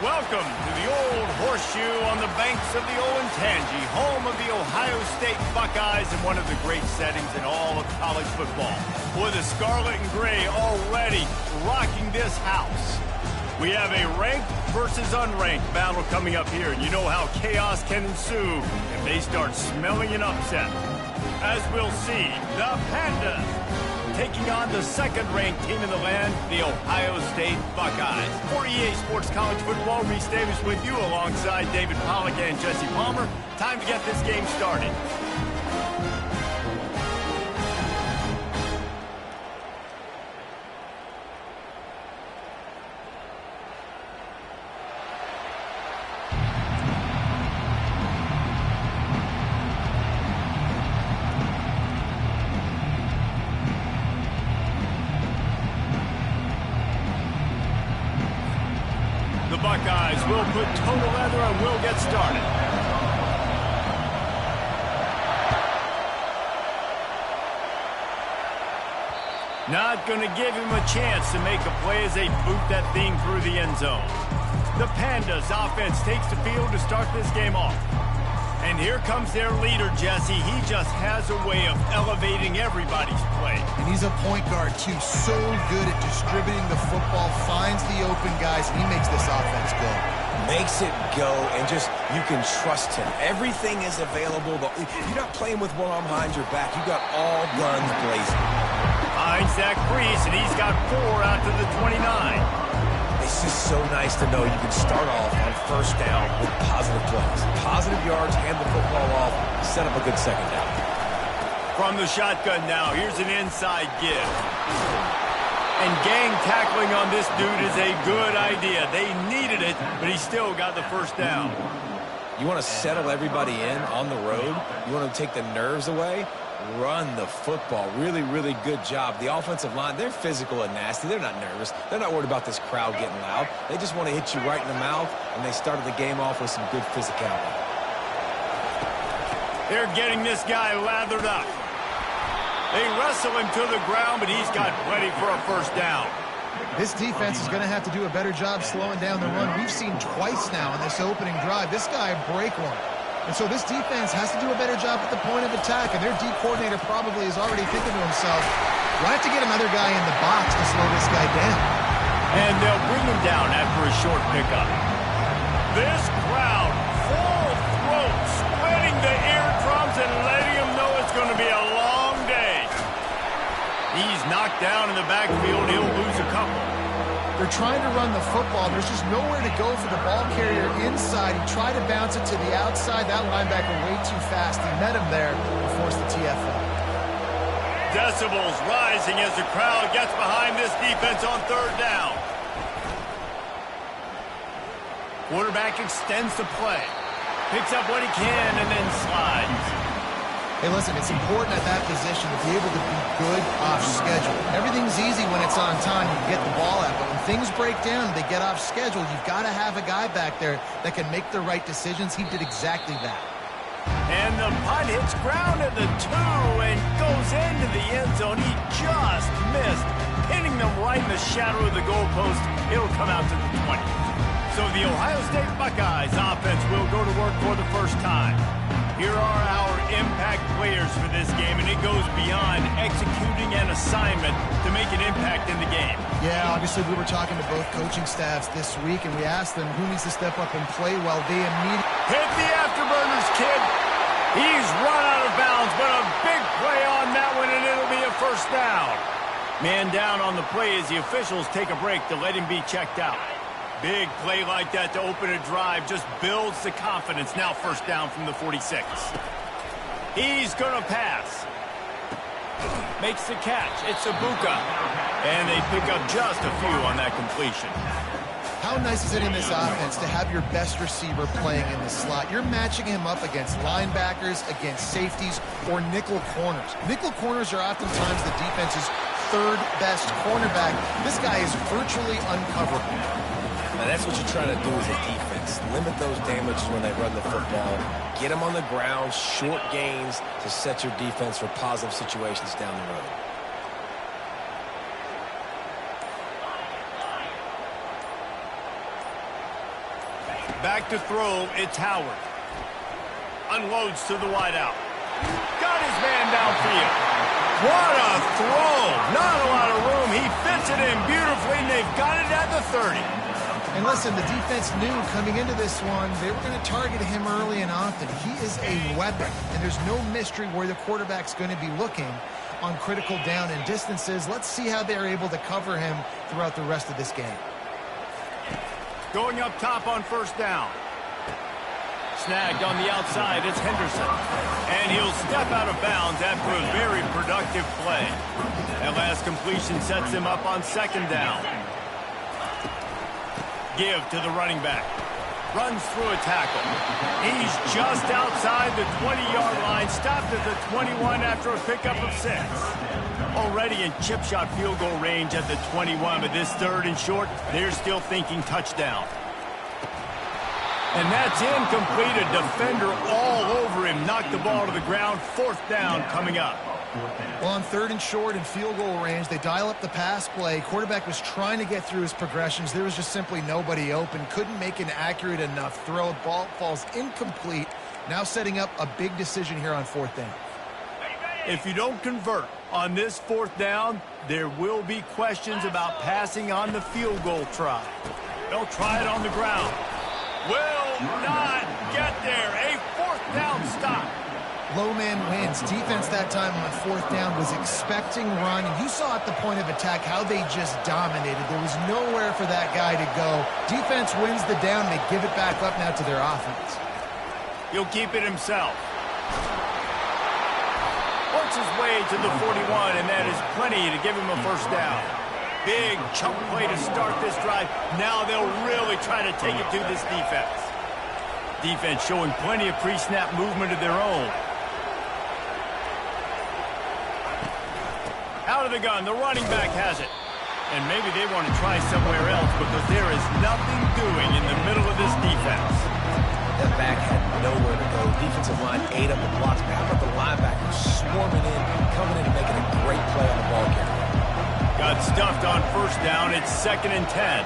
welcome to the Old Horseshoe on the banks of the Olentangy, home of the Ohio State Buckeyes and one of the great settings in all of college football. With the scarlet and gray already rocking this house. We have a ranked versus unranked battle coming up here, and you know how chaos can ensue if they start smelling an upset. As we'll see, the Pandas taking on the second-ranked team in the land, the Ohio State Buckeyes. For EA Sports College Football, Reese Davis with you alongside David Pollack and Jesse Palmer. Time to get this game started. The Buckeyes will put total leather and will get started. Not going to give him a chance to make a play as they boot that thing through the end zone. The Pandas offense takes the field to start this game off. And here comes their leader, Jesse. He just has a way of elevating everybody's play. And he's a point guard, too. So good at distributing the football, finds the open guys, and he makes this offense go. Makes it go, and just, you can trust him. Everything is available. You're not playing with one arm behind your back. You got all guns blazing. Finds that crease, and he's got 4 out to the 29. It's just so nice to know you can start off on first down with positive plays. Positive yards, hand the football off, set up a good second down. From the shotgun now, here's an inside give. And gang tackling on this dude is a good idea. They needed it, but he still got the first down. You want to settle everybody in on the road? You want to take the nerves away? Run the football. Really, really good job. The offensive line, they're physical and nasty. They're not nervous. They're not worried about this crowd getting loud. They just want to hit you right in the mouth, and they started the game off with some good physicality. They're getting this guy lathered up. They wrestle him to the ground, but he's got plenty for a first down. This defense is going to have to do a better job slowing down the run. We've seen twice now in this opening drive. This guy break one. And so this defense has to do a better job at the point of attack, and their D coordinator probably is already thinking to himself, we'll have to get another guy in the box to slow this guy down. And they'll bring him down after a short pickup. This crowd, full throat, splitting the eardrums and letting him know it's going to be a long day. He's knocked down in the backfield. He'll lose a couple. They're trying to run the football. There's just nowhere to go for the ball carrier inside. He tried to bounce it to the outside. That linebacker way too fast. He met him there and forced the TFL. Decibels rising as the crowd gets behind this defense on third down. Quarterback extends the play. Picks up what he can and then slides. Hey, listen, it's important at that position to be able to be good off schedule. Everything's easy when it's on time. You get the ball out. But when things break down, they get off schedule. You've got to have a guy back there that can make the right decisions. He did exactly that. And the punt hits ground at the 2 and goes into the end zone. He just missed, hitting them right in the shadow of the goalpost. It'll come out to the 20. So the Ohio State Buckeyes offense will go to work for the first time. Here are our impact players for this game, and it goes beyond executing an assignment to make an impact in the game. Yeah, obviously we were talking to both coaching staffs this week, and we asked them who needs to step up and play well. They immediately hit the afterburners, kid. He's run out of bounds, but a big play on that one, and it'll be a first down. Man down on the play as the officials take a break to let him be checked out. Big play like that to open a drive just builds the confidence. Now first down from the 46. He's going to pass. Makes the catch. It's Ibuka. And they pick up just a few on that completion. How nice is it in this offense to have your best receiver playing in the slot? You're matching him up against linebackers, against safeties, or nickel corners. Nickel corners are oftentimes the defense's third best cornerback. This guy is virtually uncoverable. Now that's what you're trying to do as a defense. Limit those damages when they run the football. Get them on the ground, short gains to set your defense for positive situations down the road. Back to throw, it's Howard. Unloads to the wideout. Got his man downfield. What a throw! Not a lot of room. He fits it in beautifully, and they've got it at the 30. And listen, the defense knew coming into this one, they were going to target him early and often. He is a weapon, and there's no mystery where the quarterback's going to be looking on critical down and distances. Let's see how they're able to cover him throughout the rest of this game. Going up top on first down. Snagged on the outside, it's Henderson. And he'll step out of bounds after a very productive play. That last completion sets him up on second down. Give to the running back. Runs through a tackle. He's just outside the 20-yard line. Stopped at the 21 after a pickup of 6. Already in chip shot field goal range at the 21, but this third and short, they're still thinking touchdown. And that's incomplete. A defender all over him. Knocked the ball to the ground. Fourth down coming up. Well, on third and short and field goal range, they dial up the pass play. Quarterback was trying to get through his progressions. There was just simply nobody open. Couldn't make an accurate enough throw. Ball falls incomplete. Now setting up a big decision here on fourth down. If you don't convert on this fourth down, there will be questions about passing on the field goal try. They'll try it on the ground. Will not get there. A fourth down stop. Low man wins. Defense that time on fourth down was expecting run. And you saw at the point of attack how they just dominated. There was nowhere for that guy to go. Defense wins the down. They give it back up now to their offense. He'll keep it himself. Works his way to the 41, and that is plenty to give him a first down. Big chunk play to start this drive. Now they'll really try to take it to this defense. Defense showing plenty of pre-snap movement of their own. Out of the gun, the running back has it. And maybe they want to try somewhere else because there is nothing doing in the middle of this defense. That back had nowhere to go. Defensive line ate up the blocks. But how about the linebackers swarming in, coming in and making a great play on the ball carrier? Got stuffed on first down. It's 2nd and 10.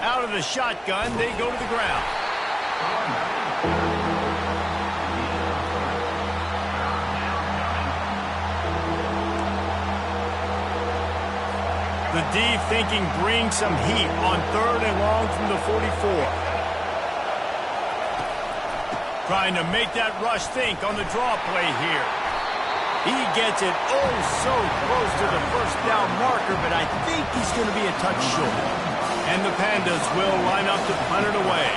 Out of the shotgun, they go to the ground. The D thinking bring some heat on 3rd and long from the 44. Trying to make that rush think on the draw play here. He gets it oh so close to the first down marker, but I think he's going to be a touch short. And the Pandas will line up to punt it away.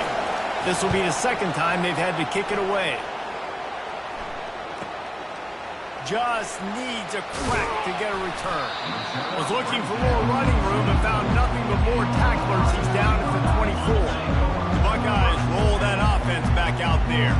This will be the second time they've had to kick it away. Just needs a crack to get a return. Was looking for more running room and found nothing but more tacklers. He's down at the 24. The Buckeyes roll that offense back out there.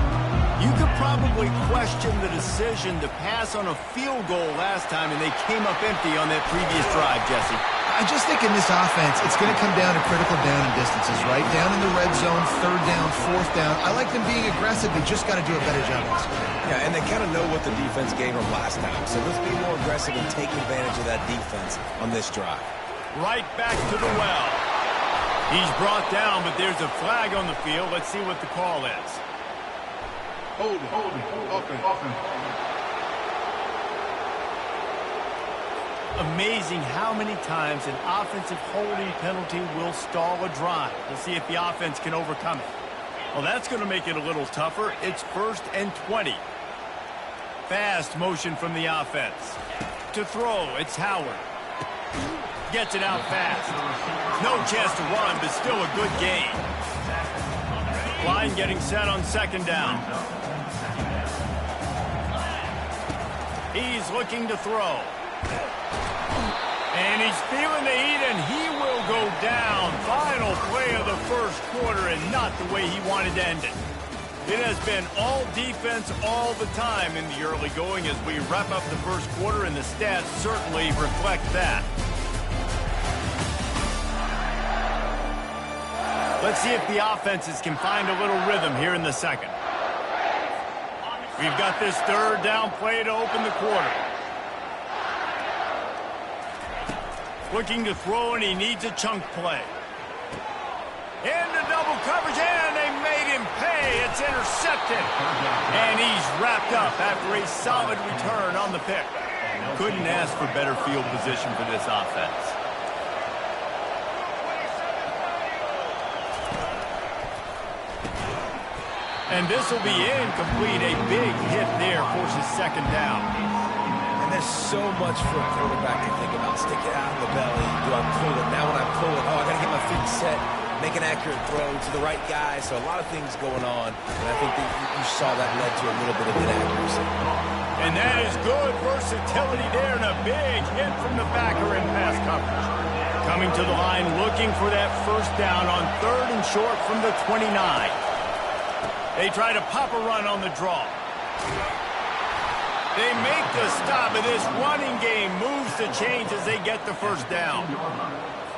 You could probably question the decision to pass on a field goal last time, and they came up empty on that previous drive, Jesse. I just think in this offense, it's going to come down to critical down and distances, right? Down in the red zone, 3rd down, 4th down. I like them being aggressive. They just got to do a better job of this. Yeah, and they kind of know what the defense gave them last time. So let's be more aggressive and take advantage of that defense on this drive. Right back to the well. He's brought down, but there's a flag on the field. Let's see what the call is. Hold it. Offense. Amazing how many times an offensive holding penalty will stall a drive. We'll see if the offense can overcome it. Well, that's going to make it a little tougher. It's 1st and 20. Fast motion from the offense. To throw, it's Howard. Gets it out fast. No chance to run, but still a good gain. Line getting set on 2nd down. He's looking to throw. And he's feeling the heat, and he will go down. Final play of the first quarter, and not the way he wanted to end it. It has been all defense all the time in the early going as we wrap up the first quarter, and the stats certainly reflect that. Let's see if the offenses can find a little rhythm here in the second. We've got this 3rd down play to open the quarter. Looking to throw, and he needs a chunk play. Into double coverage, and they made him pay. It's intercepted. And he's wrapped up after a solid return on the pick. Couldn't ask for better field position for this offense. And this will be incomplete. A big hit there forces second down. And there's so much for a quarterback to think about. Stick it out in the belly. Do I pull it? Now when I pull it, I got to get my feet set. Make an accurate throw to the right guy. So a lot of things going on. And I think that you saw that led to a little bit of inaccuracy. And that is good versatility there, and a big hit from the backer in pass coverage. Coming to the line, looking for that first down on 3rd and short from the 29. They try to pop a run on the draw. They make the stop, and this running game moves the chains as they get the first down.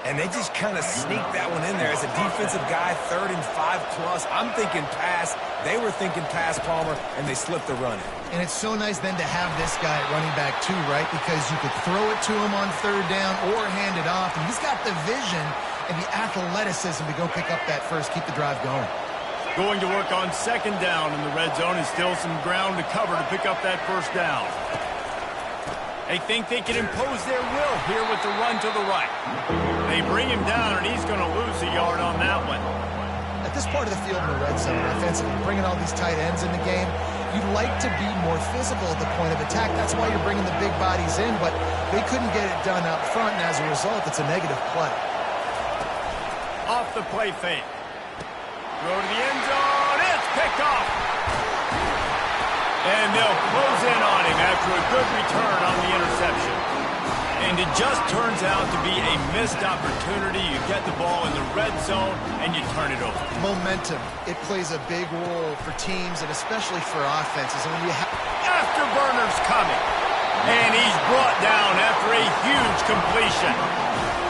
And they just kind of sneaked that one in there. As a defensive guy, 3rd and 5+. I'm thinking pass. They were thinking pass, Palmer, and they slipped the run in. And it's so nice then to have this guy at running back too, right? Because you could throw it to him on 3rd down or hand it off. And he's got the vision and the athleticism to go pick up that first, keep the drive going. Going to work on 2nd down in the red zone, and still some ground to cover to pick up that first down. They think they can impose their will here with the run to the right. They bring him down, and he's going to lose a yard on that one. At this part of the field in the red zone, offensively, bringing all these tight ends in the game, you'd like to be more physical at the point of attack. That's why you're bringing the big bodies in, but they couldn't get it done up front, and as a result, it's a negative play. Off the play fake. Throw to the end zone. It's picked off. And they'll close in on him after a good return on the interception. And it just turns out to be a missed opportunity. You get the ball in the red zone, and you turn it over. Momentum. It plays a big role for teams, and especially for offenses. And when you Afterburner's coming. And he's brought down after a huge completion.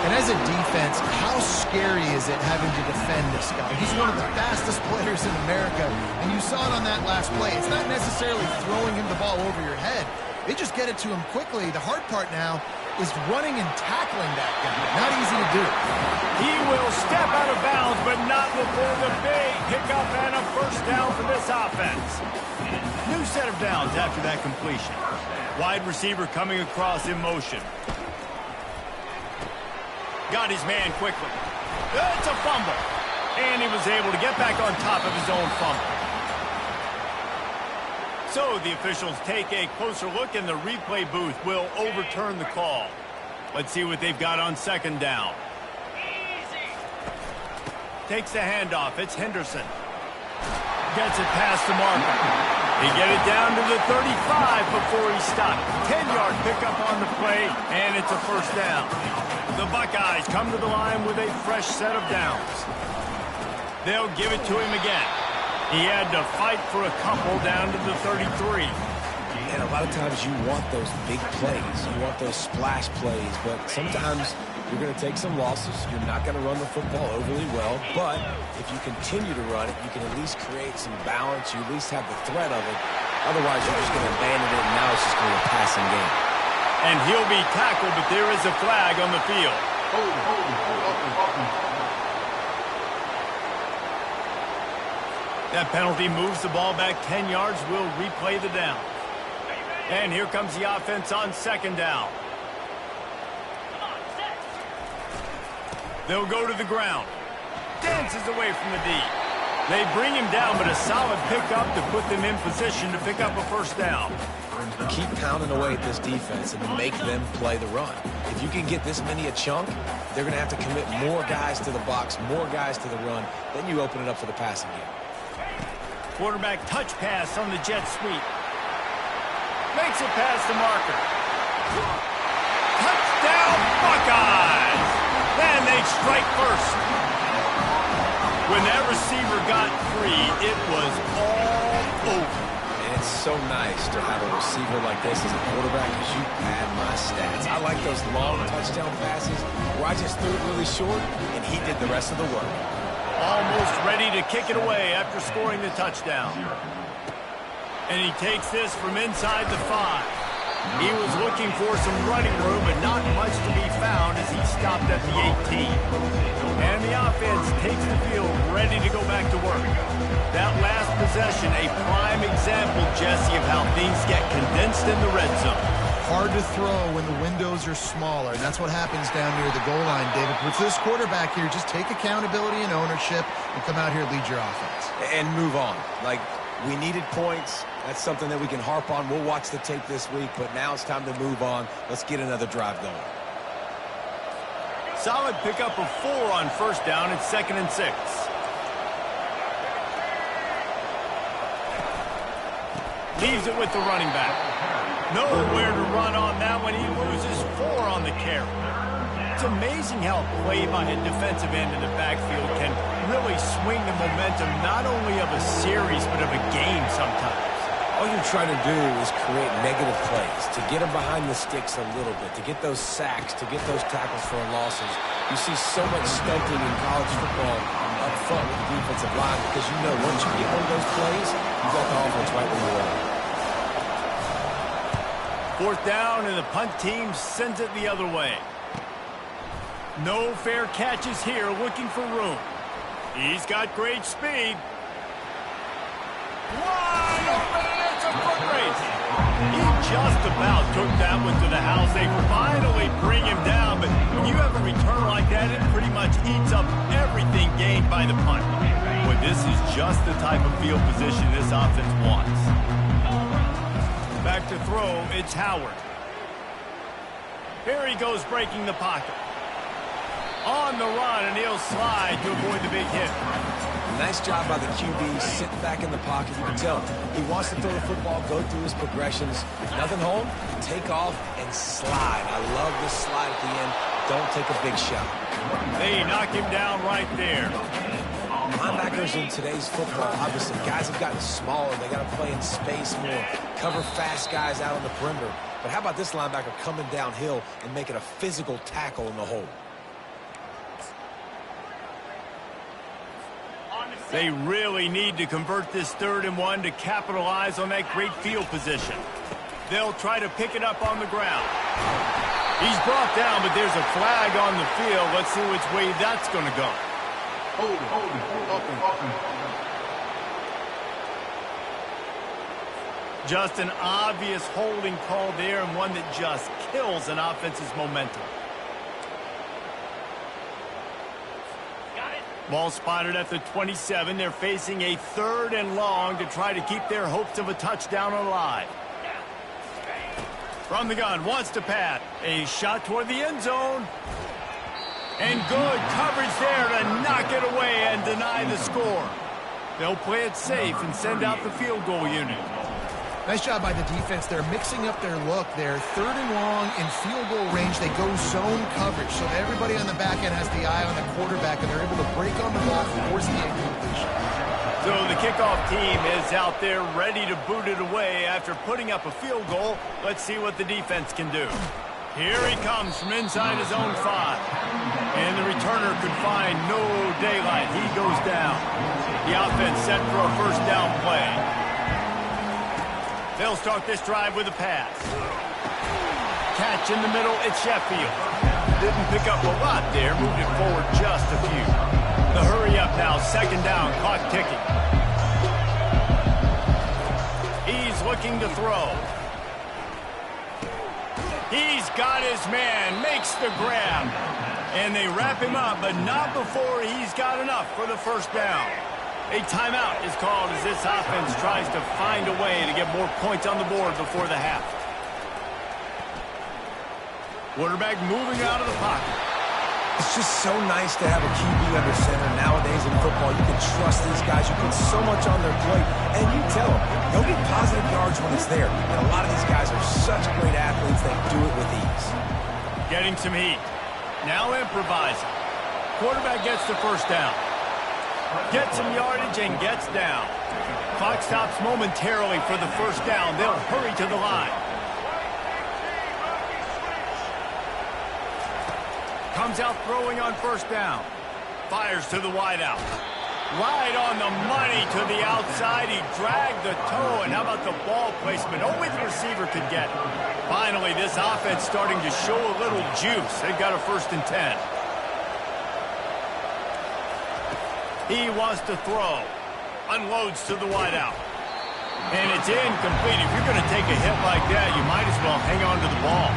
And as a defense, how scary is it having to defend this guy? He's one of the fastest players in America, and you saw it on that last play. It's not necessarily throwing him the ball over your head. They just get it to him quickly. The hard part now is running and tackling that guy. Not easy to do. He will step out of bounds, but not before the big pickup and a first down for this offense. New set of downs after that completion. Wide receiver coming across in motion. Got his man quickly. It's a fumble. And he was able to get back on top of his own fumble. So the officials take a closer look, and the replay booth will overturn the call. Let's see what they've got on 2nd down. Takes the handoff. It's Henderson. Gets it past the marker. He get it down to the 35 before he stopped. 10-yard pickup on the play, and it's a first down. The Buckeyes come to the line with a fresh set of downs. They'll give it to him again. He had to fight for a couple down to the 33. And a lot of times you want those big plays. You want those splash plays. But sometimes you're going to take some losses. You're not going to run the football overly well. But if you continue to run it, you can at least create some balance. You at least have the threat of it. Otherwise, you're just going to abandon it, and now it's just going to be a passing game. And he'll be tackled, but there is a flag on the field. That penalty moves the ball back 10 yards. We'll replay the down. And here comes the offense on 2nd down. They'll go to the ground. Dances away from the D. They bring him down, but a solid pickup to put them in position to pick up a first down. Keep pounding away at this defense and then make them play the run. If you can get this many a chunk, they're going to have to commit more guys to the box, more guys to the run. Then you open it up for the passing game. Quarterback touch pass on the jet sweep. Makes it past the marker. Touchdown Buckeyes! And they strike first. When that receiver got free, it was all over. And it's so nice to have a receiver like this as a quarterback because you pad my stats. I like those long touchdown passes where I just threw it really short and he did the rest of the work. Almost ready to kick it away after scoring the touchdown. And he takes this from inside the 5. He was looking for some running room, but not much to be found as he stopped at the 18. And the offense takes the field, ready to go back to work. That last possession, a prime example, Jesse, of how things get condensed in the red zone. Hard to throw when the windows are smaller, and that's what happens down near the goal line, David. With this quarterback here, just take accountability and ownership and come out here and lead your offense. And move on. Like, we needed points. That's something that we can harp on. We'll watch the tape this week, but now it's time to move on. Let's get another drive going. Solid pickup of 4 on first down. It's 2nd and 6. Leaves it with the running back. Nowhere to run on that one. He loses 4 on the carry. It's amazing how play by a defensive end in the backfield can really swing the momentum not only of a series but of a game sometimes. All you're trying to do is create negative plays, to get them behind the sticks a little bit, to get those sacks, to get those tackles for losses. You see so much stunting in college football up front with the defensive line because you know once you get one of those plays, you got the offense right where you want. 4th down, and the punt team sends it the other way. No fair catches here, looking for room. He's got great speed. Wide open, and it's a foot race. He just about took that one to the house. They finally bring him down, but when you have a return like that, it pretty much eats up everything gained by the punt. Boy, this is just the type of field position this offense wants. Back to throw, it's Howard. Here he goes breaking the pocket. On the run, and he'll slide to avoid the big hit. Nice job by the QB, sitting back in the pocket. You can tell he wants to throw the football, go through his progressions. Nothing home, take off, and slide. I love this slide at the end. Don't take a big shot. They knock him down right there. Linebackers in today's football, obviously, guys have gotten smaller. They got to play in space more, cover fast guys out on the perimeter. But how about this linebacker coming downhill and making a physical tackle in the hole? They really need to convert this 3rd and 1 to capitalize on that great field position. They'll try to pick it up on the ground. He's brought down, but there's a flag on the field. Let's see which way that's going to go. Hold it. Just an obvious holding call there, and one that just kills an offense's momentum. Ball spotted at the 27. They're facing a 3rd and long to try to keep their hopes of a touchdown alive. From the gun, wants to pat. A shot toward the end zone. And good coverage there to knock it away and deny the score. They'll play it safe and send out the field goal unit. Nice job by the defense. They're mixing up their look. They're 3rd and long in field goal range. They go zone coverage, so that everybody on the back end has the eye on the quarterback, and they're able to break on the ball and force the incompletion. So the kickoff team is out there ready to boot it away after putting up a field goal. Let's see what the defense can do. Here he comes from inside his own 5. And the returner could find no daylight. He goes down. The offense set for a 1st down play. They'll start this drive with a pass. Catch in the middle, it's Sheffield. Didn't pick up a lot there, moved it forward just a few. The hurry up now, 2nd down, clock ticking. He's looking to throw. He's got his man, makes the grab. And they wrap him up, but not before he's got enough for the 1st down. A timeout is called as this offense tries to find a way to get more points on the board before the half. Quarterback moving out of the pocket. It's just so nice to have a QB under center nowadays in football. You can trust these guys. You put so much on their plate, and you tell them, they'll get positive yards when it's there. And a lot of these guys are such great athletes, they do it with ease. Getting some heat. Now improvising. Quarterback gets the 1st down. Gets some yardage and gets down. Clock stops momentarily for the 1st down. They'll hurry to the line. Comes out throwing on 1st down. Fires to the wideout. Right on the money to the outside. He dragged the toe, and how about the ball placement? Only the receiver could get it. Finally, this offense starting to show a little juice. They've got a 1st and 10. He wants to throw. Unloads to the wideout. And it's incomplete. If you're going to take a hit like that, you might as well hang on to the ball.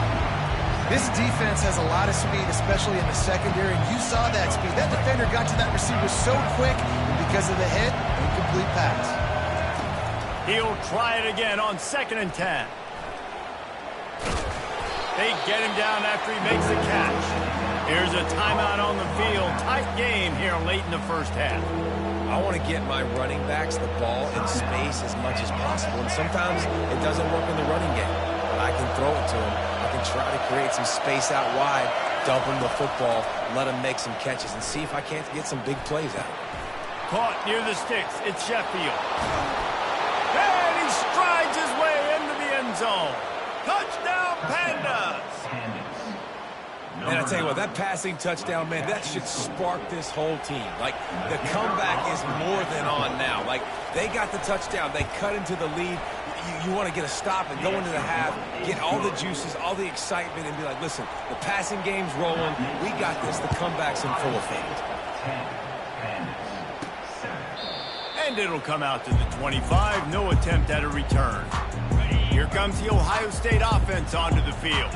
This defense has a lot of speed, especially in the secondary, and you saw that speed. That defender got to that receiver so quick, and because of the hit, incomplete pass. He'll try it again on 2nd and 10. They get him down after he makes the catch. Here's a timeout on the field. Tight game here late in the first half. I want to get my running backs the ball in space as much as possible, and sometimes it doesn't work in the running game. But I can throw it to them. I can try to create some space out wide, dump him the football, let him make some catches, and see if I can't get some big plays out of it. Caught near the sticks. It's Sheffield. And he strides his way into the end zone. Touchdown, Pandas! And I tell you what, that passing touchdown, man, that should spark this whole team. Like, the comeback is more than on now. Like, they got the touchdown. They cut into the lead. You want to get a stop and go into the half, get all the juices, all the excitement, and be like, listen, the passing game's rolling. We got this. The comeback's in full effect. And it'll come out to the 25. No attempt at a return. Here comes the Ohio State offense onto the field.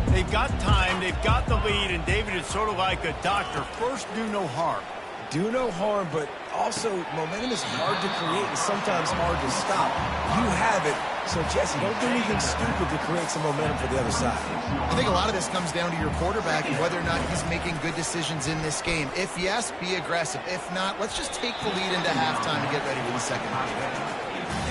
They've got time, they've got the lead, and David is sort of like a doctor. First, do no harm. Do no harm, but also momentum is hard to create and sometimes hard to stop. You have it, so Jesse, don't do anything stupid to create some momentum for the other side. I think a lot of this comes down to your quarterback and whether or not he's making good decisions in this game. If yes, be aggressive. If not, let's just take the lead into halftime and get ready for the second half.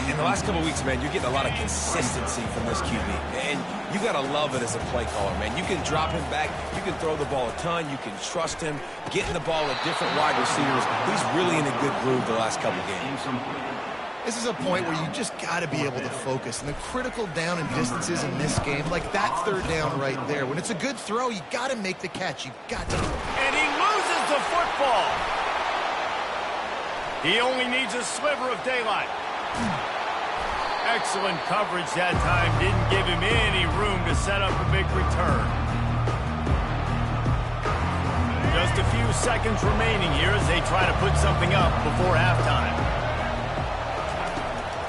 In the last couple of weeks, man, you're getting a lot of consistency from this QB. And you got to love it as a play caller, man. You can drop him back. You can throw the ball a ton. You can trust him. Getting the ball at different wide receivers. He's really in a good groove the last couple games. This is a point where you just got to be able to focus. And the critical down and distances in this game, like that third down right there. When it's a good throw, you got to make the catch. You got to. And he loses the football. He only needs a sliver of daylight. Excellent coverage that time. Didn't give him any room to set up a big return. Just a few seconds remaining here as they try to put something up before halftime.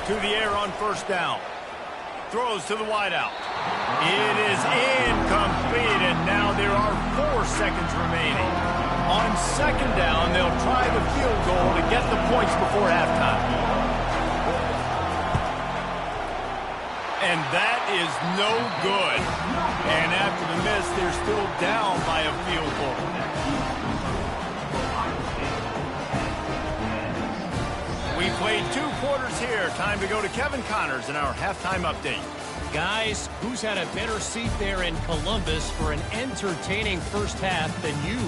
To the air on first down. Throws to the wideout. It is incomplete, and now there are 4 seconds remaining. On second down, they'll try the field goal to get the points before halftime. And that is no good. And after the miss, they're still down by a field goal. We played 2 quarters here. Time to go to Kevin Connors in our halftime update. Guys, who's had a better seat there in Columbus for an entertaining first half than you?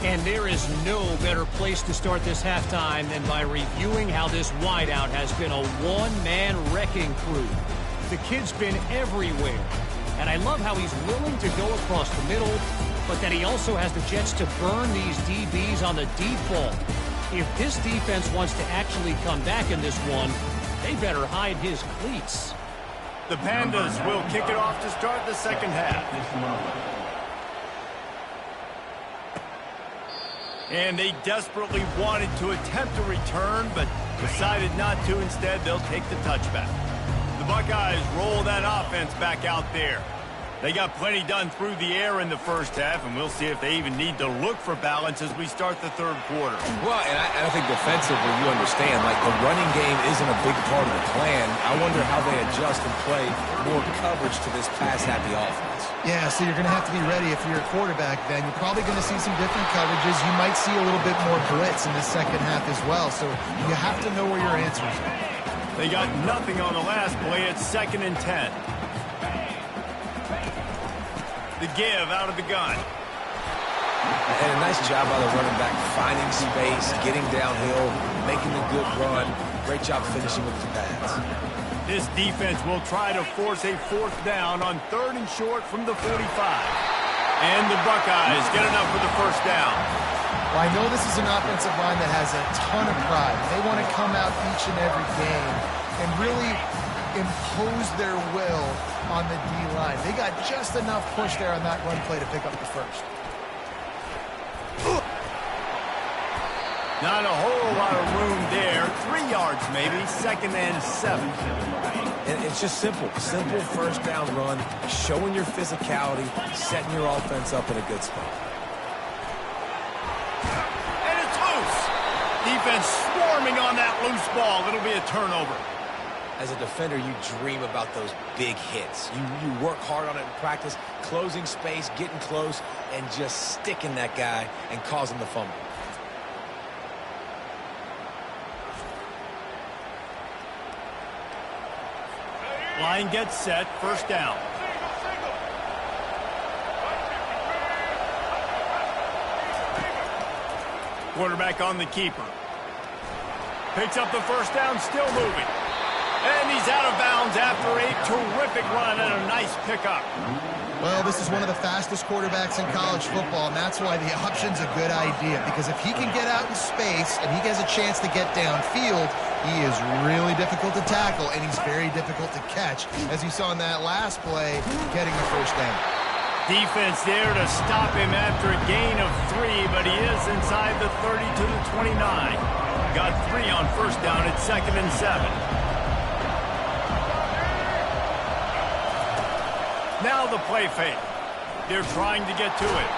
And there is no better place to start this halftime than by reviewing how this wideout has been a one-man wrecking crew. The kid's been everywhere, and I love how he's willing to go across the middle, but that he also has the jets to burn these DBs on the deep ball. If this defense wants to actually come back in this one, they better hide his cleats. The Pandas will kick it off to start the second half. And they desperately wanted to attempt a return, but decided not to. Instead, they'll take the touchback. The Buckeyes roll that offense back out there. They got plenty done through the air in the first half, and we'll see if they even need to look for balance as we start the third quarter. Well, and I think defensively, you understand, like the running game isn't a big part of the plan. I wonder how they adjust and play more coverage to this pass-happy offense. Yeah, so you're going to have to be ready if you're a quarterback then. You're probably going to see some different coverages. You might see a little bit more blitz in the second half as well, so you have to know where your answers are. They got nothing on the last play. It's 2nd and 10. The give out of the gun. And a nice job by the running back, finding space, getting downhill, making a good run. Great job finishing with the pads. This defense will try to force a 4th down on 3rd and short from the 45. And the Buckeyes get enough for the first down. Well, I know this is an offensive line that has a ton of pride. They want to come out each and every game and really impose their will on the D-line. They got just enough push there on that run play to pick up the first. Not a whole lot of room there. 3 yards maybe, 2nd and 7. And it's just simple. Simple first down run, showing your physicality, setting your offense up in a good spot. And it's loose. Defense swarming on that loose ball. It'll be a turnover. As a defender, you dream about those big hits. You work hard on it in practice, closing space, getting close, and just sticking that guy and causing the fumble. Line gets set, first down. Quarterback on the keeper. Picks up the first down, still moving. And he's out of bounds after a terrific run and a nice pickup. Well, this is one of the fastest quarterbacks in college football, and that's why the option's a good idea, because if he can get out in space and he has a chance to get downfield, he is really difficult to tackle, and he's very difficult to catch, as you saw in that last play, getting the first down. Defense there to stop him after a gain of 3, but he is inside the 30 to the 29. Got 3 on first down at 2nd and 7. Now the play fake. They're trying to get to it.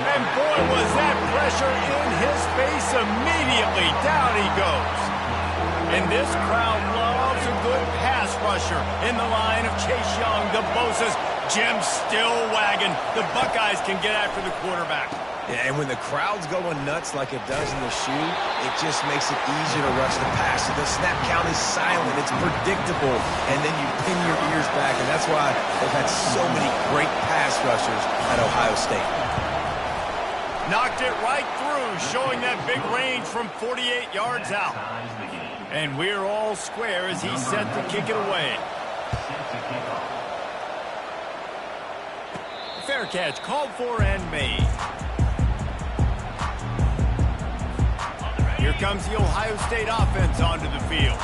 And boy, was that pressure in his face immediately. Down he goes. And this crowd loves a good pass rusher in the line of Chase Young, the Bosa's. Jim's still wagging. The Buckeyes can get after the quarterback. Yeah, and when the crowd's going nuts like it does in the shoe, it just makes it easier to rush the pass. So the snap count is silent. It's predictable. And then you pin your ears back. And that's why they've had so many great pass rushers at Ohio State. Knocked it right through, showing that big range from 48 yards out. And we're all square as he's set to kick it away. Fair catch called for and made. Here comes the Ohio State offense onto the field.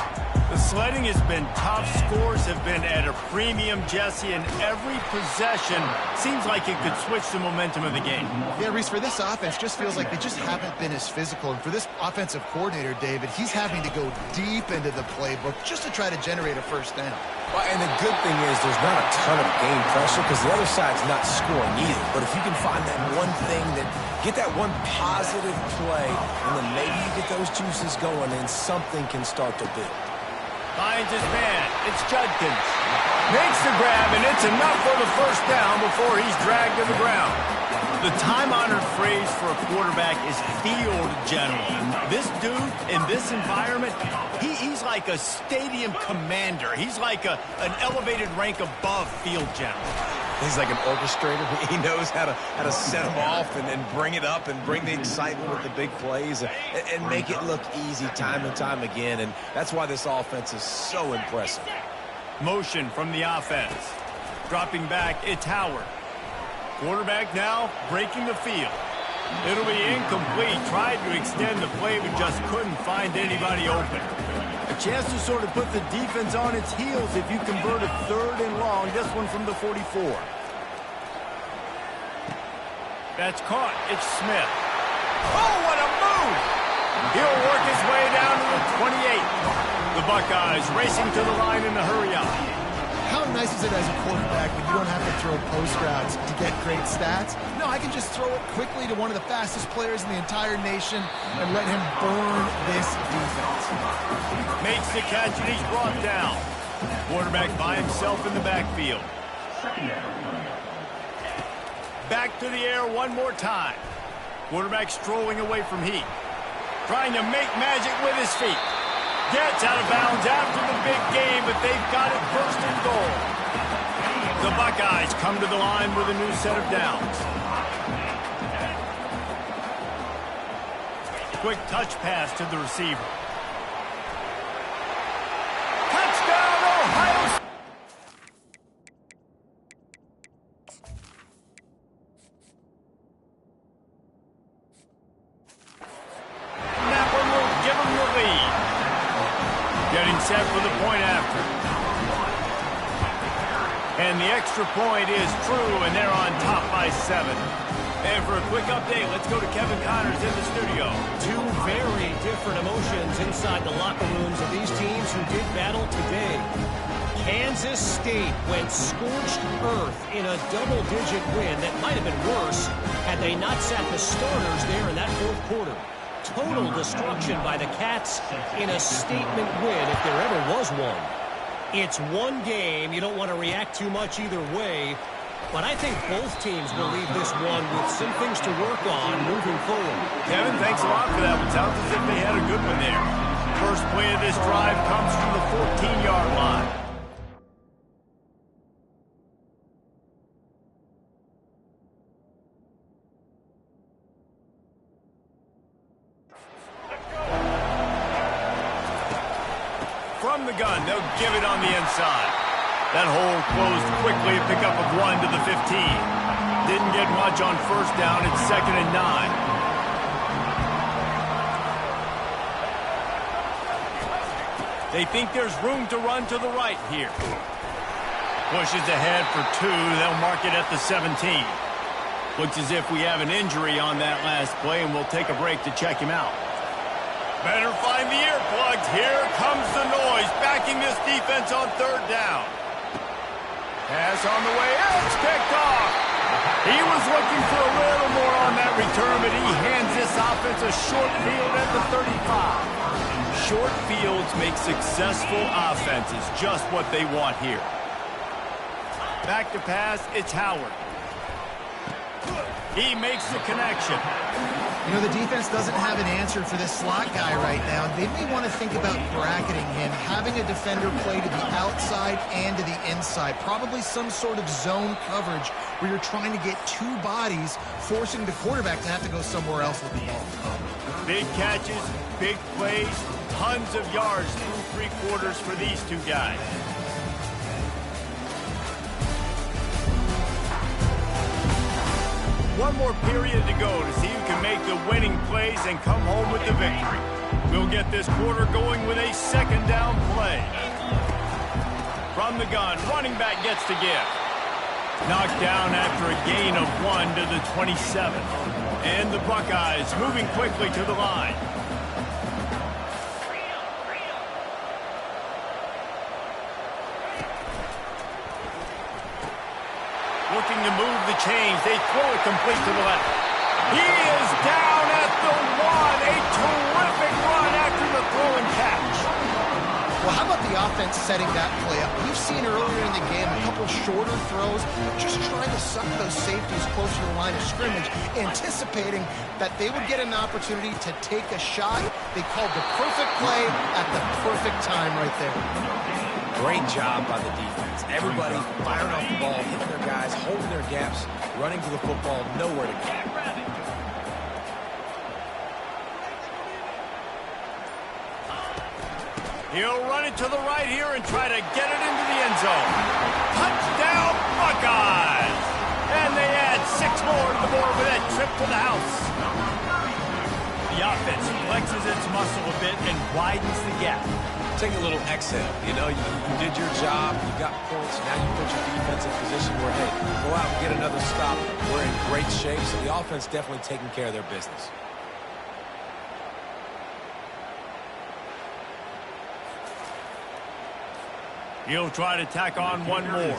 The sledding has been tough. Scores have been at a premium, Jesse, and every possession seems like it could switch the momentum of the game. Yeah, Reese, for this offense, just feels like they just haven't been as physical. And for this offensive coordinator, David, he's having to go deep into the playbook just to try to generate a first down. Well, and the good thing is there's not a ton of game pressure because the other side's not scoring either. But if you can find that one thing, get that one positive play, and then maybe you get those juices going and something can start to build. Finds his man. It's Judkins. Makes the grab, and it's enough for the first down before he's dragged to the ground. The time-honored phrase for a quarterback is field general. This dude, in this environment, he's like a stadium commander. He's like an elevated rank above field general. He's like an orchestrator. He knows how to set them off and bring it up and bring the excitement with the big plays and make it look easy time and time again. And that's why this offense is so impressive. Motion from the offense. Dropping back, it's Howard. Quarterback now breaking the field. It'll be incomplete. Tried to extend the play, but just couldn't find anybody open. A chance to sort of put the defense on its heels if you convert a 3rd and long. This one from the 44. That's caught. It's Smith. Oh, what a move! He'll work his way down to the 28. The Buckeyes racing to the line in a hurry up. How nice is it as a quarterback when you don't have to throw post routes to get great stats? No, I can just throw it quickly to one of the fastest players in the entire nation and let him burn this defense. Makes the catch and he's brought down. Quarterback by himself in the backfield. Back to the air one more time. Quarterback strolling away from heat. Trying to make magic with his feet. Gets out of bounds after the big game, but they've got it first and goal. The Buckeyes come to the line with a new set of downs. Quick touch pass to the receiver. Touchdown, Ohio State! That one will give them the lead. Getting set for the point after. And the extra point is true, and they're on top by 7. And for a quick update, let's go to Kevin Connors in the studio. Two very different emotions inside the locker rooms of these teams who did battle today. Kansas State went scorched earth in a double-digit win that might have been worse had they not sat the starters there in that fourth quarter. Total destruction by the Cats in a statement win if there ever was one. It's one game. You don't want to react too much either way. But I think both teams will leave this one with some things to work on moving forward. Kevin, thanks a lot for that one. Sounds as if they had a good one there. First play of this drive comes from the 14-yard line. From the gun, they'll give it on the inside. That hole closed quickly, a pickup of 1 to the 15. Didn't get much on first down. It's 2nd and 9. They think there's room to run to the right here. Pushes ahead for 2. They'll mark it at the 17. Looks as if we have an injury on that last play, and we'll take a break to check him out. Better find the earplugs. Here comes the noise, backing this defense on 3rd down. Pass on the way. It's picked off. He was looking for a little more on that return, but he hands this offense a short field at the 35. Short fields make successful offenses just what they want here. Back to pass, it's Howard. He makes the connection. You know, the defense doesn't have an answer for this slot guy right now. They may want to think about bracketing him, having a defender play to the outside and to the inside. Probably some sort of zone coverage where you're trying to get two bodies, forcing the quarterback to have to go somewhere else with the ball. Big catches, big plays, tons of yards through 3 quarters for these two guys. One more period to go to see who can make the winning plays and come home with the victory. We'll get this quarter going with a 2nd down play. From the gun, running back gets to give. Knocked down after a gain of 1 to the 27. And the Buckeyes moving quickly to the line. Looking to move the chains. They throw it complete to the left. He is down at the 1. A terrific run after the throw and catch. Well, how about the offense setting that play up? We've seen earlier in the game a couple shorter throws, just trying to suck those safeties closer to the line of scrimmage, anticipating that they would get an opportunity to take a shot. They called the perfect play at the perfect time right there. Great job by the defense. Everybody firing off the ball, hitting their guys, holding their gaps, running to the football, nowhere to go. He'll run it to the right here and try to get it into the end zone. Touchdown, Buckeyes! And they add 6 more to the board with that trip to the house. The offense flexes its muscle a bit and widens the gap. Take a little exhale. You know, you did your job. You got points. Now you put your defense in position where, hey, go out and get another stop. We're in great shape, so the offense definitely taking care of their business. He'll try to tack on one more.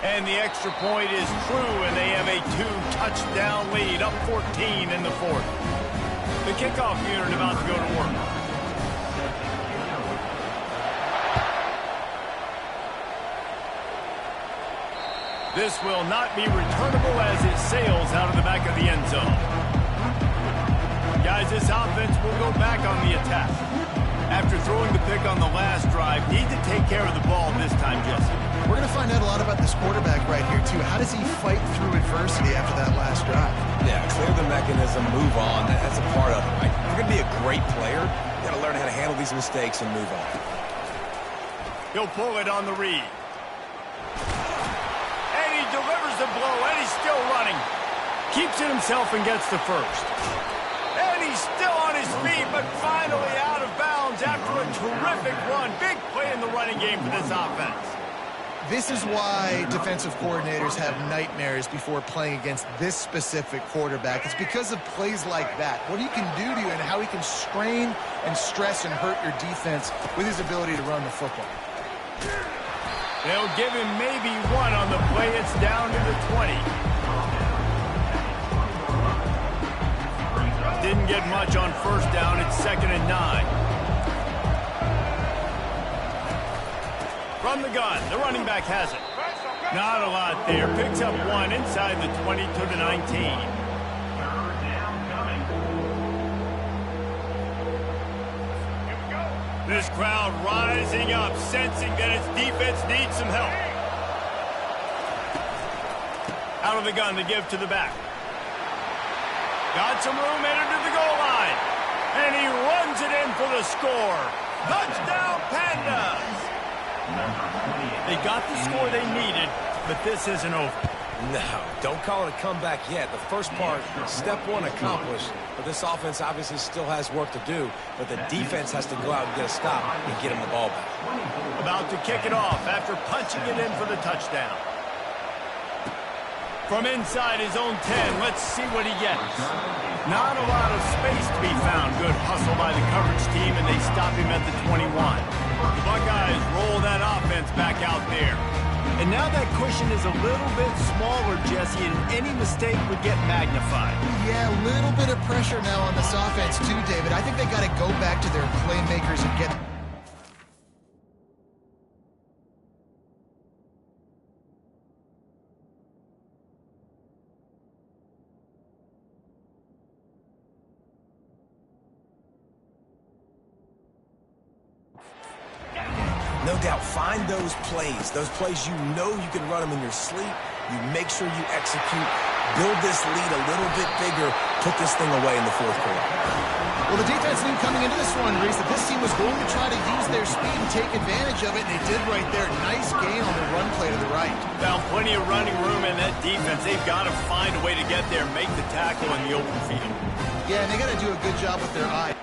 And the extra point is true, and they have a 2-touchdown lead, up 14 in the 4th. The kickoff unit about to go to work. This will not be returnable as it sails out of the back of the end zone. Guys, this offense will go back on the attack. After throwing the pick on the last drive, need to take care of the ball this time, Jesse. We're going to find out a lot about this quarterback right here, too. How does he fight through adversity after that last drive? Yeah, clear the mechanism, move on. That's a part of it, right? If you're going to be a great player, you got to learn how to handle these mistakes and move on. He'll pull it on the read. And he delivers the blow, and he's still running. Keeps it himself and gets the first. And he's still on his feet, but finally out of bounds after a terrific run. Big play in the running game for this offense. This is why defensive coordinators have nightmares before playing against this specific quarterback. It's because of plays like that. What he can do to you and how he can strain and stress and hurt your defense with his ability to run the football. They'll give him maybe one on the play. It's down to the 20. Didn't get much on first down. It's 2nd and 9. From the gun, the running back has it. Not a lot there. Picks up one inside the 20 to the 19. This crowd rising up, sensing that its defense needs some help. Out of the gun to give to the back. Got some room headed to the goal line. And he runs it in for the score. Touchdown, Pandas! They got the score they needed, but this isn't over. No, don't call it a comeback yet. The first part, step one accomplished, but this offense obviously still has work to do, but the defense has to go out and get a stop and get him the ball back. About to kick it off after punching it in for the touchdown. From inside his own 10, let's see what he gets. Not a lot of space to be found. Good hustle by the coverage team, and they stop him at the 21. The Buckeyes roll that offense back out there. And now that cushion is a little bit smaller, Jesse, and any mistake would get magnified. Yeah, a little bit of pressure now on this offense too, David. I think they got to go back to their playmakers and get... No doubt, find those plays you know you can run them in your sleep. You make sure you execute, build this lead a little bit bigger, put this thing away in the fourth quarter. Well, the defense knew coming into this one, Reese, that this team was going to try to use their speed and take advantage of it, and they did right there. Nice gain on the run play to the right. Found plenty of running room in that defense. They've got to find a way to get there, make the tackle in the open field. Yeah, and they got to do a good job with their eye.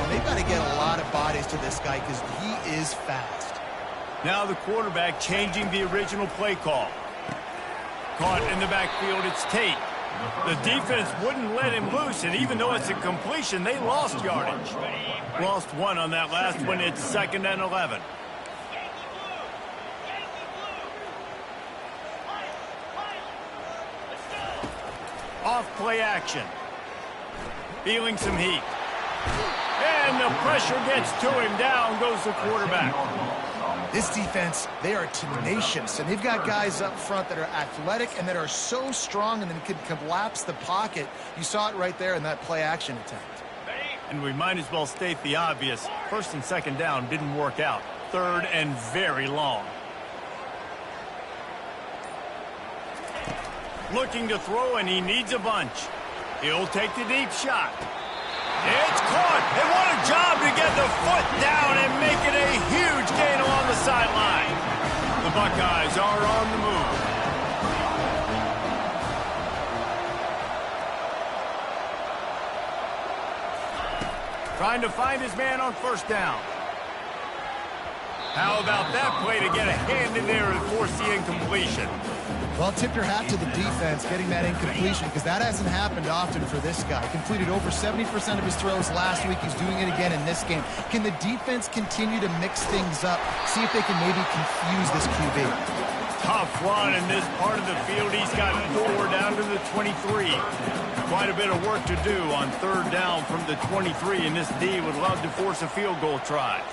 They've got to get a lot of bodies to this guy because he is fast. Now the quarterback changing the original play call. Caught in the backfield, it's Tate. The defense wouldn't let him loose, and even though it's a completion, they lost yardage. Lost one on that last one. It's 2nd and 11. Off play action. Feeling some heat. And the pressure gets to him. Down goes the quarterback. This defense, they are tenacious, and they've got guys up front that are athletic and that are so strong and then can collapse the pocket. You saw it right there in that play action attempt. And we might as well state the obvious. 1st and 2nd down didn't work out. 3rd and very long. Looking to throw, and he needs a bunch. He'll take the deep shot. It's caught, and what a job to get the foot down and make it a huge gain along the sideline. The Buckeyes are on the move. Trying to find his man on 1st down. How about that play to get a hand in there and force the incompletion? Well, tip your hat to the defense getting that incompletion because that hasn't happened often for this guy. Completed over 70% of his throws last week. He's doing it again in this game. Can the defense continue to mix things up? See if they can maybe confuse this QB. Tough run in this part of the field. He's got 4 down to the 23. Quite a bit of work to do on 3rd down from the 23, and this D would love to force a field goal try.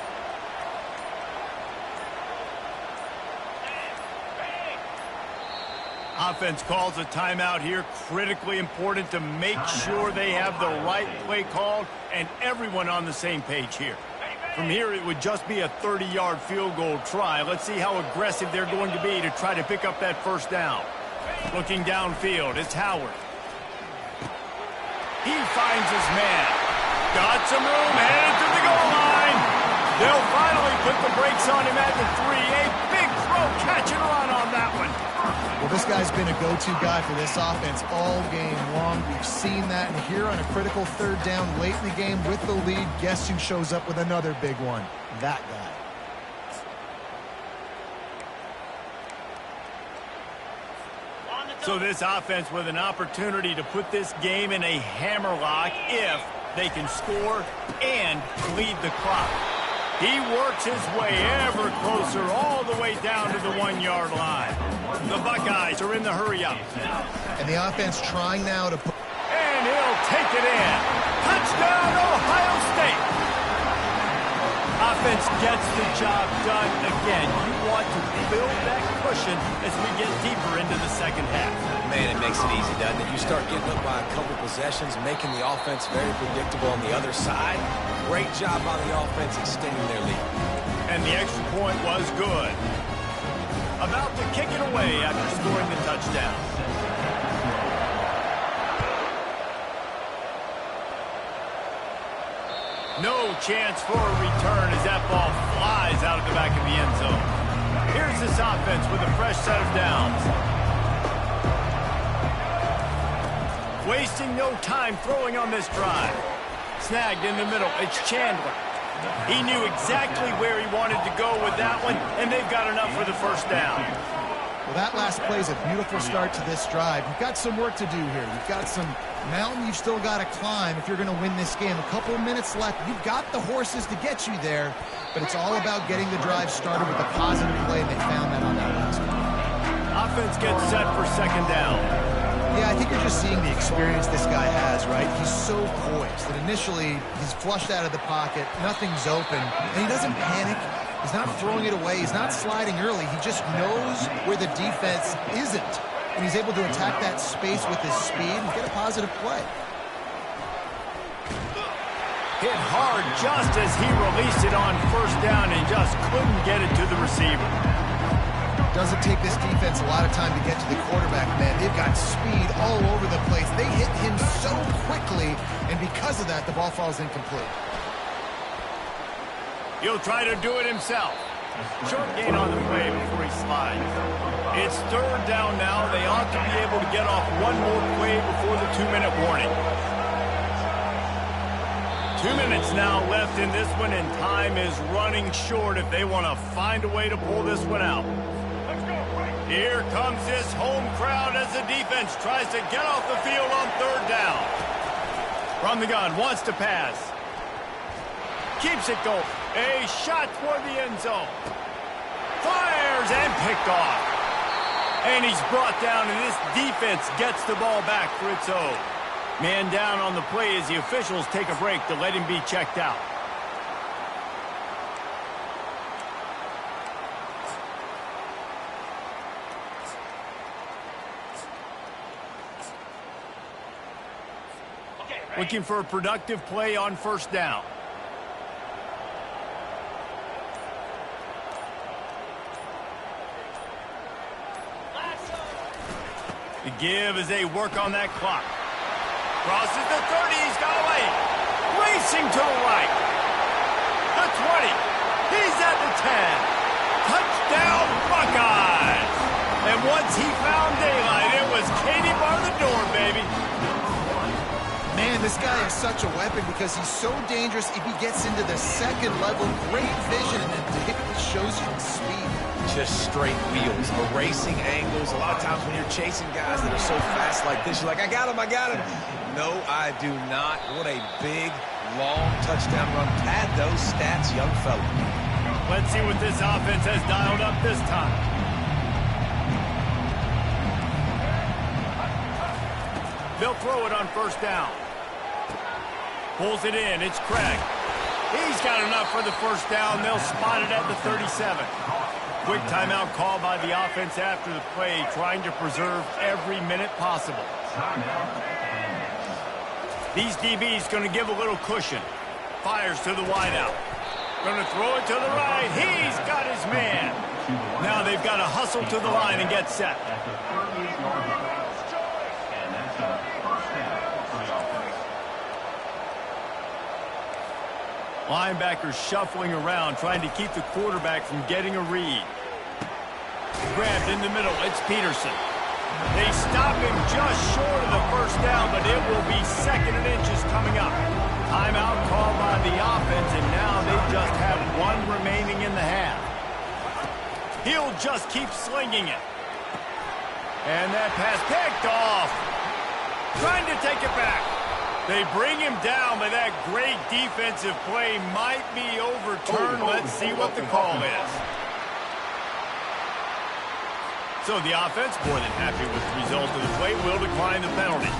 Offense calls a timeout here. Critically important to make sure they have the right play called and everyone on the same page here. From here, it would just be a 30-yard field goal try. Let's see how aggressive they're going to be to try to pick up that 1st down. Looking downfield, it's Howard. He finds his man. Got some room, headed to the goal line. They'll finally put the brakes on him at the 3. A big throw, catch and run on that one. Well, this guy's been a go-to guy for this offense all game long. We've seen that, and here on a critical third down late in the game with the lead, guess who shows up with another big one? That guy. So this offense with an opportunity to put this game in a hammerlock if they can score and lead the clock. He works his way ever closer all the way down to the 1-yard line. The Buckeyes are in the hurry-up. And the offense trying now to put... And he'll take it in. Touchdown, Ohio State. Offense gets the job done again. You want to build that cushion as we get deeper into the second half. Man, it makes it easy, doesn't it? You start getting up by a couple possessions, making the offense very predictable on the other side. Great job by the offense extending their lead. And the extra point was good. About to kick it away after scoring the touchdown. No chance for a return as that ball flies out of the back of the end zone. Here's this offense with a fresh set of downs. Wasting no time throwing on this drive. Snagged in the middle. It's Chandler. He knew exactly where he wanted to go with that one, and they've got enough for the first down. Well, that last play is a beautiful start to this drive. You've got some work to do here. You've got some mountain you've still got to climb if you're going to win this game. A couple of minutes left. You've got the horses to get you there, but it's all about getting the drive started with a positive play, and they found that on that last one. Offense gets set for second down. Yeah, I think you're just seeing the experience this guy has, right? He's so poised that initially he's flushed out of the pocket, nothing's open, and he doesn't panic. He's not throwing it away. He's not sliding early. He just knows where the defense isn't, and he's able to attack that space with his speed and get a positive play. Hit hard just as he released it on first down and just couldn't get it to the receiver. Doesn't take this defense a lot of time to get to the quarterback, man. They've got speed all over the place. They hit him so quickly, and because of that, the ball falls incomplete. He'll try to do it himself. Short gain on the play before he slides. It's third down now. They ought to be able to get off one more play before the 2-minute warning. 2 minutes now left in this one, and time is running short if they want to find a way to pull this one out. Here comes this home crowd as the defense tries to get off the field on third down. From the gun, wants to pass. Keeps it going. A shot toward the end zone. Fires and picked off. And he's brought down, and this defense gets the ball back for its own. Man down on the play as the officials take a break to let him be checked out. Looking for a productive play on first down. The give as they work on that clock. Crosses the 30, he's got away. Racing to the right. The 20. He's at the 10. Touchdown, Buckeyes. And once he found daylight, it was Katie bar the door, baby. Man, this guy is such a weapon because he's so dangerous if he gets into the second level. Great vision, and it shows you the speed. Just straight wheels, erasing angles. A lot of times when you're chasing guys that are so fast like this, you're like, I got him, I got him. No, I do not. What a big, long touchdown run. Pad those stats, young fella. Let's see what this offense has dialed up this time. They'll throw it on first down. Pulls it in. It's Craig. He's got enough for the first down. They'll spot it at the 37. Quick timeout call by the offense after the play, trying to preserve every minute possible. These DBs going to give a little cushion. Fires to the wideout. Going to throw it to the right. He's got his man. Now they've got to hustle to the line and get set. Linebackers shuffling around, trying to keep the quarterback from getting a read. Grabbed in the middle. It's Peterson. They stop him just short of the first down, but it will be 2nd and inches coming up. Timeout called by the offense, and now they just have 1 remaining in the half. He'll just keep slinging it. And that pass picked off. Trying to take it back. They bring him down, but that great defensive play might be overturned. Let's see what the call is. So the offense, more than happy with the result of the play, will decline the penalty.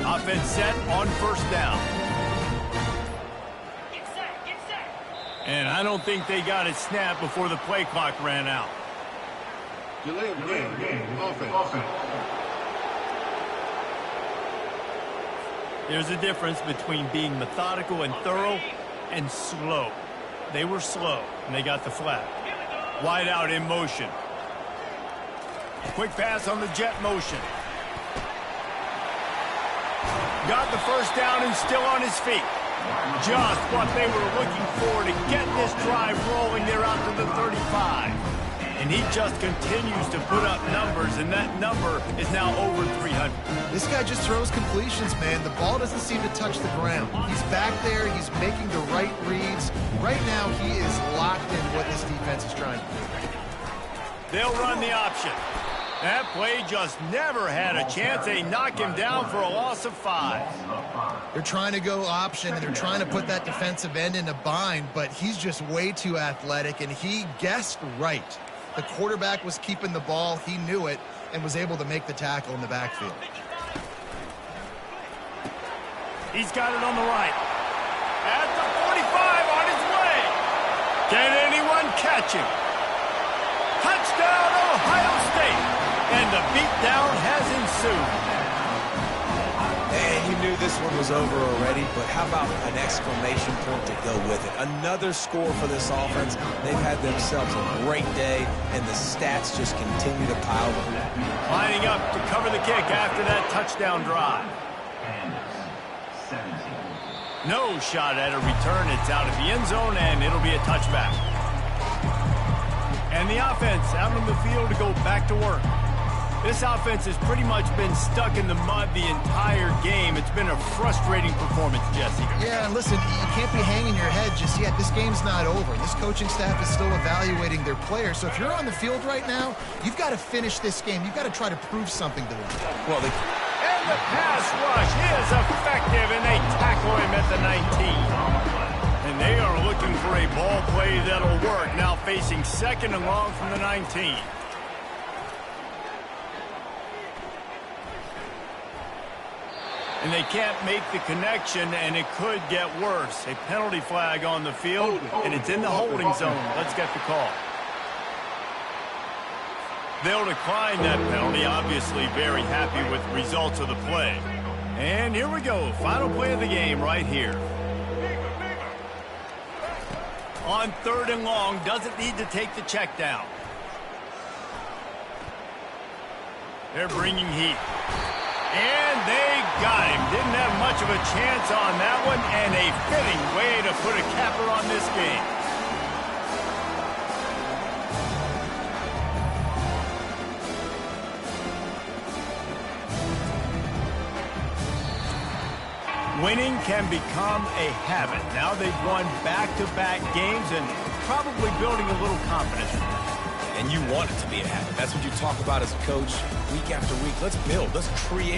Offense set on 1st down. Get set, get set. And I don't think they got it snapped before the play clock ran out. Delay of game. Offense. There's a difference between being methodical and thorough and slow. They were slow, and they got the flag. Wide out in motion. Quick pass on the jet motion. Got the 1st down and still on his feet. Just what they were looking for to get this drive rolling. They're out to the 35. And he just continues to put up numbers, and that number is now over 300. This guy just throws completions, man. The ball doesn't seem to touch the ground. He's back there. He's making the right reads. Right now, he is locked in what this defense is trying to do. They'll run the option. That play just never had a chance. They knock him down for a loss of 5. They're trying to go option, and they're trying to put that defensive end in a bind, but he's just way too athletic, and he guessed right. The quarterback was keeping the ball. He knew it and was able to make the tackle in the backfield. He's got it on the right. At the 45 on his way. Can anyone catch him? Touchdown, Ohio State. And the beatdown has ensued. And you knew this one was over already, but how about an exclamation point to go with it? Another score for this offense. They've had themselves a great day, and the stats just continue to pile up. Lining up to cover the kick after that touchdown drive. No shot at a return. It's out of the end zone, and it'll be a touchback. And the offense out on the field to go back to work. This offense has pretty much been stuck in the mud the entire game. It's been a frustrating performance, Jesse. Yeah, and listen, you can't be hanging your head just yet. This game's not over. This coaching staff is still evaluating their players. So if you're on the field right now, you've got to finish this game. You've got to try to prove something to them. Well, and the pass rush is effective, and they tackle him at the 19. And they are looking for a ball play that'll work. Now facing 2nd and long from the 19. And they can't make the connection, and it could get worse. A penalty flag on the field, and it's in the holding zone. Let's get the call. They'll decline that penalty, obviously very happy with the results of the play. And here we go, final play of the game right here. On 3rd and long, doesn't need to take the check down. They're bringing heat. And they got him. Didn't have much of a chance on that one, and a fitting way to put a capper on this game. Winning can become a habit. Now they've won back-to-back games and probably building a little confidence. and you want it to be a habit. That's what you talk about as a coach week after week. Let's build. Let's create